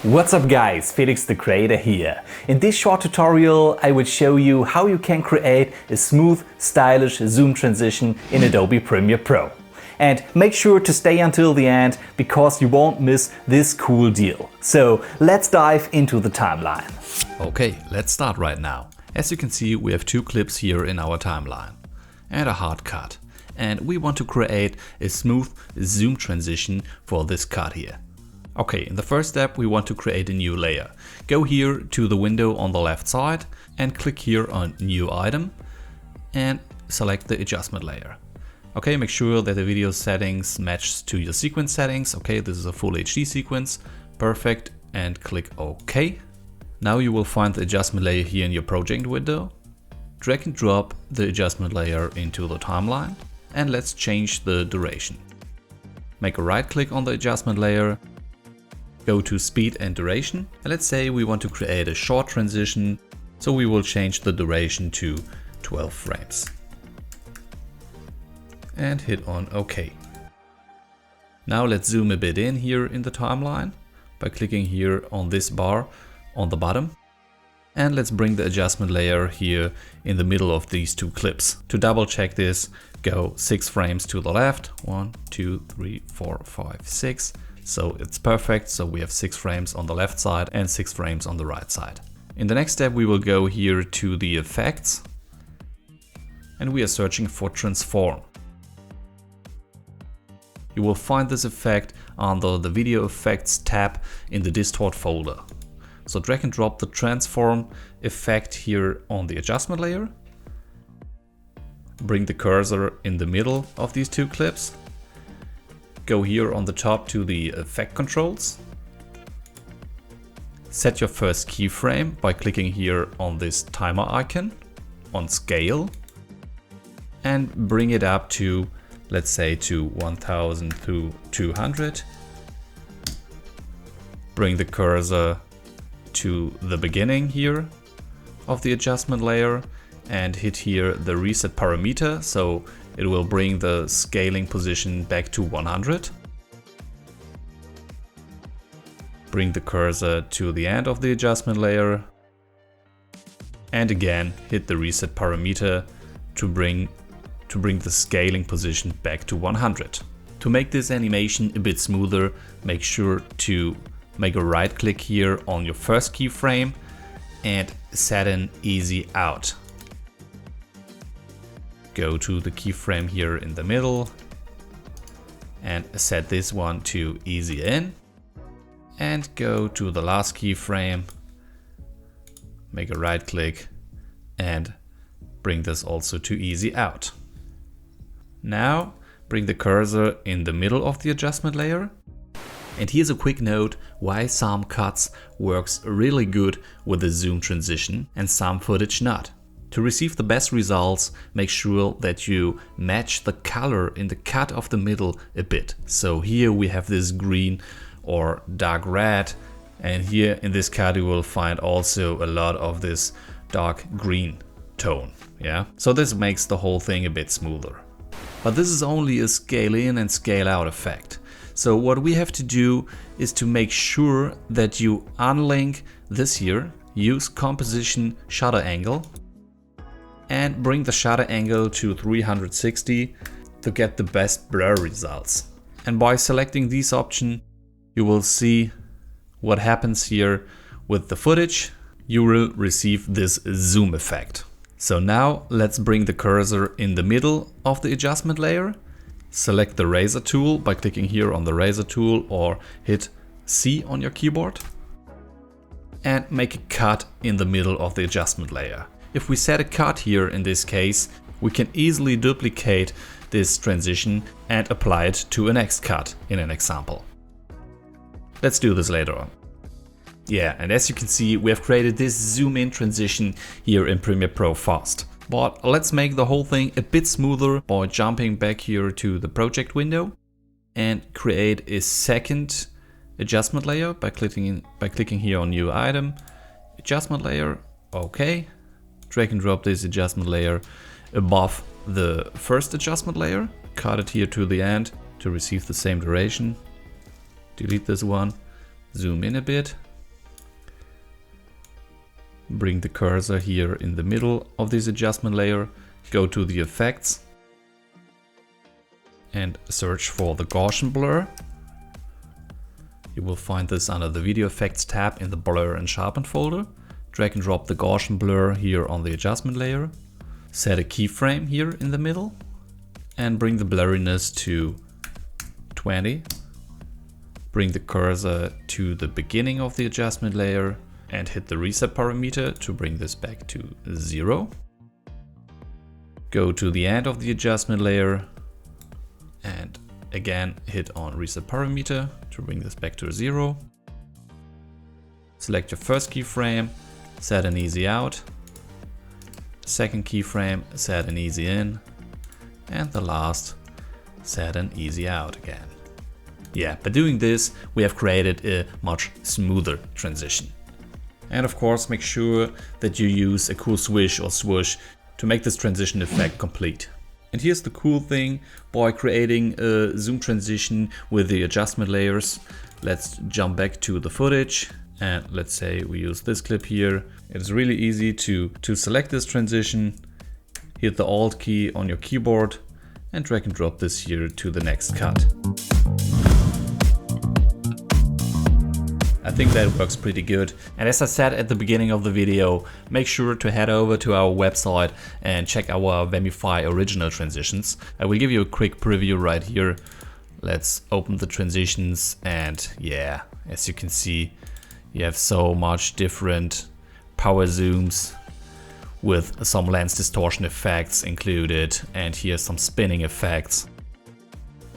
What's up guys, Felix the creator here. In this short tutorial I will show you how you can create a smooth, stylish zoom transition in Adobe Premiere Pro. And make sure to stay until the end because you won't miss this cool deal. So let's dive into the timeline. Okay, let's start right now. As you can see, we have two clips here in our timeline and a hard cut. And we want to create a smooth zoom transition for this cut here. Okay, in the first step we want to create a new layer. Go here to the window on the left side and click here on New Item and select the adjustment layer. Okay, make sure that the video settings match to your sequence settings. Okay, this is a full HD sequence. Perfect, and click OK. Now you will find the adjustment layer here in your project window. Drag and drop the adjustment layer into the timeline and let's change the duration. Make a right click on the adjustment layer. Go to speed and duration, and let's say we want to create a short transition, so we will change the duration to 12 frames. And hit on OK. Now let's zoom a bit in here in the timeline by clicking here on this bar on the bottom. And let's bring the adjustment layer here in the middle of these two clips. To double check this, go 6 frames to the left. 1, 2, 3, 4, 5, 6. So it's perfect, so we have 6 frames on the left side and 6 frames on the right side. In the next step we will go here to the effects and we are searching for transform. You will find this effect under the video effects tab in the distort folder. So drag and drop the transform effect here on the adjustment layer. Bring the cursor in the middle of these two clips. Go here on the top to the effect controls. Set your first keyframe by clicking here on this timer icon on scale and bring it up to, let's say, to 1200. Bring the cursor to the beginning here of the adjustment layer and hit here the reset parameter, so it will bring the scaling position back to 100. Bring the cursor to the end of the adjustment layer and again hit the reset parameter to bring the scaling position back to 100. To make this animation a bit smoother, make sure to make a right click here on your first keyframe and set an easy out. Go to the keyframe here in the middle and set this one to easy in and go to the last keyframe, make a right click and bring this also to easy out. Now bring the cursor in the middle of the adjustment layer. And here's a quick note why some cuts works really good with the zoom transition and some footage not. To receive the best results, make sure that you match the color in the cut of the middle a bit. So here we have this green or dark red, and here in this cut you will find also a lot of this dark green tone. Yeah, so this makes the whole thing a bit smoother. But this is only a scale in and scale out effect. So what we have to do is to make sure that you unlink this here, use composition shutter angle, and bring the shutter angle to 360 to get the best blur results. And by selecting this option, you will see what happens here with the footage. You will receive this zoom effect. So now let's bring the cursor in the middle of the adjustment layer. Select the razor tool by clicking here on the razor tool or hit C on your keyboard. And make a cut in the middle of the adjustment layer. If we set a cut here in this case, we can easily duplicate this transition and apply it to a next cut in an example. Let's do this later on. Yeah, and as you can see, we have created this zoom in transition here in Premiere Pro fast. But let's make the whole thing a bit smoother by jumping back here to the project window and create a second adjustment layer by clicking here on New Item, Adjustment Layer, OK. Drag and drop this adjustment layer above the first adjustment layer. Cut it here to the end to receive the same duration. Delete this one, zoom in a bit, Bring the cursor here in the middle of this adjustment layer, go to the effects and search for the Gaussian blur. You will find this under the video effects tab in the blur and sharpen folder. Drag and drop the Gaussian blur here on the adjustment layer. Set a keyframe here in the middle and bring the blurriness to 20. Bring the cursor to the beginning of the adjustment layer and hit the reset parameter to bring this back to 0. Go to the end of the adjustment layer and again hit on reset parameter to bring this back to 0. Select your first keyframe, set an easy out. Second keyframe, set an easy in. And the last, set an easy out again. Yeah, by doing this, we have created a much smoother transition. And of course, make sure that you use a cool swish or swoosh to make this transition effect complete. And here's the cool thing, by creating a zoom transition with the adjustment layers, let's jump back to the footage and let's say we use this clip here. It's really easy to select this transition, hit the Alt key on your keyboard and drag and drop this here to the next cut. I think that works pretty good. And as I said at the beginning of the video, make sure to head over to our website and check our Vamify original transitions. I will give you a quick preview right here. Let's open the transitions and yeah, as you can see, you have so much different power zooms with some lens distortion effects included, and here's some spinning effects.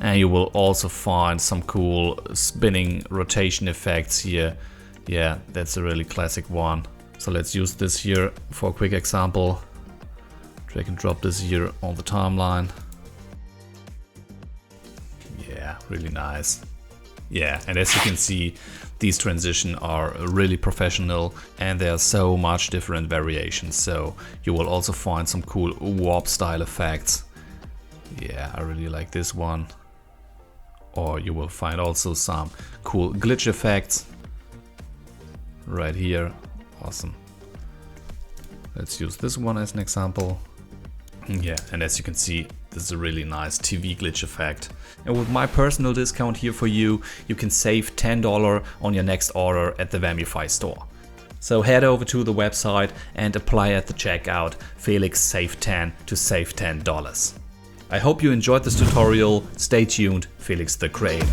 And you will also find some cool spinning rotation effects here. Yeah, that's a really classic one. So let's use this here for a quick example. Drag and drop this here on the timeline. Yeah, really nice. Yeah, and as you can see, these transitions are really professional and there are so much different variations. So you will also find some cool warp style effects. Yeah, I really like this one. Or you will find also some cool glitch effects right here. Awesome. Let's use this one as an example. Yeah, and as you can see, this is a really nice TV glitch effect. And with my personal discount here for you, you can save $10 on your next order at the Vamify store. So head over to the website and apply at the checkout Felix Save 10 to save $10. I hope you enjoyed this tutorial. Stay tuned, Felix the Creator.